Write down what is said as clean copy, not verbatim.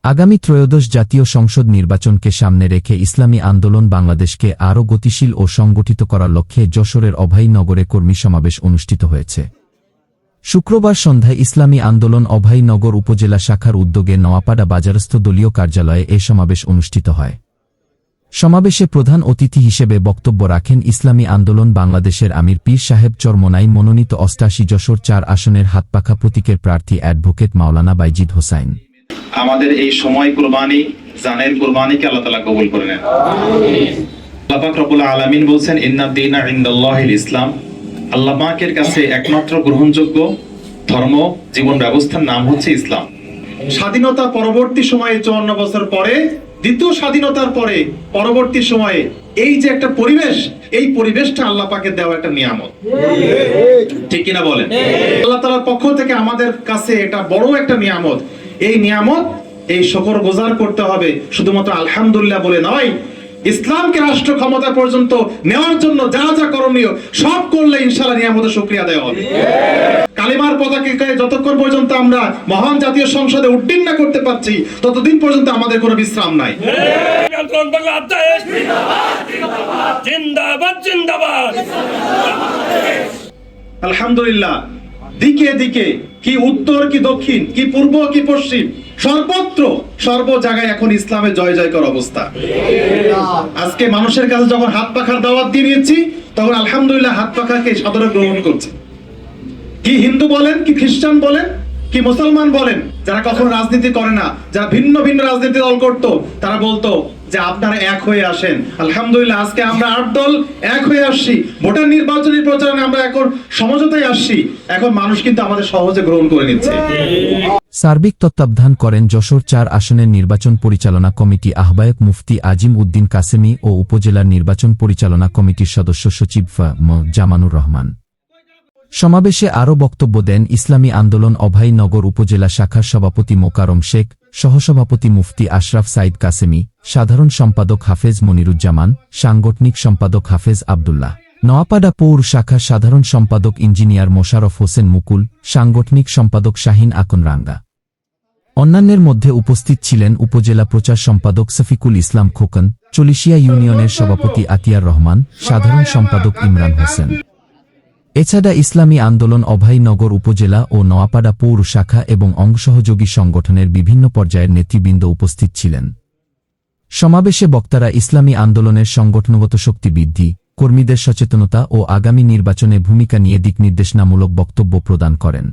আগামী ত্রয়োদশ জাতীয় সংসদ নির্বাচনকে সামনে রেখে ইসলামী আন্দোলন বাংলাদেশকে আরও গতিশীল ও সংগঠিত করার লক্ষ্যে যশোরের অভয়নগরে কর্মী সমাবেশ অনুষ্ঠিত হয়েছে। শুক্রবার সন্ধ্যায় ইসলামী আন্দোলন অভয়নগর উপজেলা শাখার উদ্যোগে নোয়াপাড়া বাজারস্থ দলীয় কার্যালয়ে এ সমাবেশ অনুষ্ঠিত হয়। সমাবেশে প্রধান অতিথি হিসেবে বক্তব্য রাখেন ইসলামী আন্দোলন বাংলাদেশের আমির পীর সাহেব চরমোনাই মনোনীত ৮৮ যশোর ৪ আসনের হাতপাখা প্রতীকের প্রার্থী অ্যাডভোকেট মাওলানা বাইজিদ হোসাইন। আমাদের এই সময় কুরবানি, জানের কুরবানিকে আল্লাহ তাআলা কবুল করে নেন। আল্লাহ পাক রব্বুল আলামিন বলেন, ইন্নাদ দীনা ইনদাল্লাহিল ইসলাম। আল্লাহ পাকের কাছে একমাত্র গ্রহণযোগ্য ধর্ম, জীবন ব্যবস্থার নাম হচ্ছে ইসলাম। স্বাধীনতা পরবর্তী সময়ে ৫৪ বছর পরে, দ্বিতীয় স্বাধীনতার পরে পরবর্তী সময়ে এই যে একটা পরিবেশ, এই পরিবেশটা আল্লাহ পাকের দেওয়া একটা নিয়ামত। ঠিক কিনা বলেন? আল্লাহ তাআলার পক্ষ থেকে আমাদের কাছে এটা বড় একটা নিয়ামত। এই নিয়ামত, এই শুকর গুজার করতে হবে, শুধুমাত্র আলহামদুলিল্লাহ বলে নয়, ইসলামকে রাষ্ট্র ক্ষমতা পর্যন্ত নেওয়ার জন্য যা যা করণীয় সব করলে ইনশাআল্লাহ নিয়ামতের শুকরিয়া দেওয়া হবে। কালিমার পতাকাকে যতক্ষণ পর্যন্ত আমরা মহান জাতীয় সংসদে উড্ডীন না করতে পারছি, ততদিন পর্যন্ত আমাদের কোনো বিশ্রাম নাই। আলহামদুলিল্লাহ, দিকে দিকে, কি উত্তর কি দক্ষিণ, কি পূর্ব কি পশ্চিম, সর্বত্র সর্ব জায়গায় এখন ইসলামের জয় জয়কর অবস্থা। আজকে মানুষের কাছে যখন হাত পাখার দাওয়াত দিয়ে নিয়েছি, তখন আলহামদুলিল্লাহ হাত পাখাকে সাদরে গ্রহণ করছে। কি হিন্দু বলেন, কি খ্রিস্টান বলেন, কি মুসলমান বলেন, যারা কখনো রাজনীতি করে না, যারা ভিন্ন ভিন্ন রাজনীতি দল করত, তারা বলতো যে আপনারা এক হয়ে আসেন। আলহামদুলিল্লাহ আজকে আমরা ৮ দল এক হয়ে আসছি। ভোটার নির্বাচনী প্রচারণে আমরা এখন সমঝোতায় আসছি। এখন মানুষ কিন্তু আমাদের সহজে গ্রহণ করে নিচ্ছে। সার্বিক তত্ত্বাবধান করেন যশোর ৪ আসনের নির্বাচন পরিচালনা কমিটি আহ্বায়ক মুফতি আজিম উদ্দিন কাসেমি ও উপজেলার নির্বাচন পরিচালনা কমিটির সদস্য সচিব জামানুর রহমান। সমাবেশে আরও বক্তব্য দেন ইসলামী আন্দোলন অভয়নগর উপজেলা শাখার সভাপতি মোকারম শেখ, সহসভাপতি মুফতি আশরাফ সাইদ কাসেমি, সাধারণ সম্পাদক হাফেজ মনিরুজ্জামান, সাংগঠনিক সম্পাদক হাফেজ আবদুল্লাহ, নোয়াপাড়া পৌর শাখার সাধারণ সম্পাদক ইঞ্জিনিয়ার মোশাররফ হোসেন মুকুল, সাংগঠনিক সম্পাদক শাহিন আকন রাঙ্গা। অন্যান্যের মধ্যে উপস্থিত ছিলেন উপজেলা প্রচার সম্পাদক সফিকুল ইসলাম খোকন, চলিশিয়া ইউনিয়নের সভাপতি আতিয়ার রহমান, সাধারণ সম্পাদক ইমরান হোসেন। এছাড়া ইসলামী আন্দোলন অভয়নগর উপজেলা ও নোয়াপাড়া পৌর শাখা এবং অঙ্গসহযোগী সংগঠনের বিভিন্ন পর্যায়ের নেতৃবৃন্দ উপস্থিত ছিলেন। সমাবেশে বক্তারা ইসলামী আন্দোলনের সংগঠনগত শক্তি বৃদ্ধি, কর্মীদের সচেতনতা ও আগামী নির্বাচনে ভূমিকা নিয়ে দিকনির্দেশনামূলক বক্তব্য প্রদান করেন।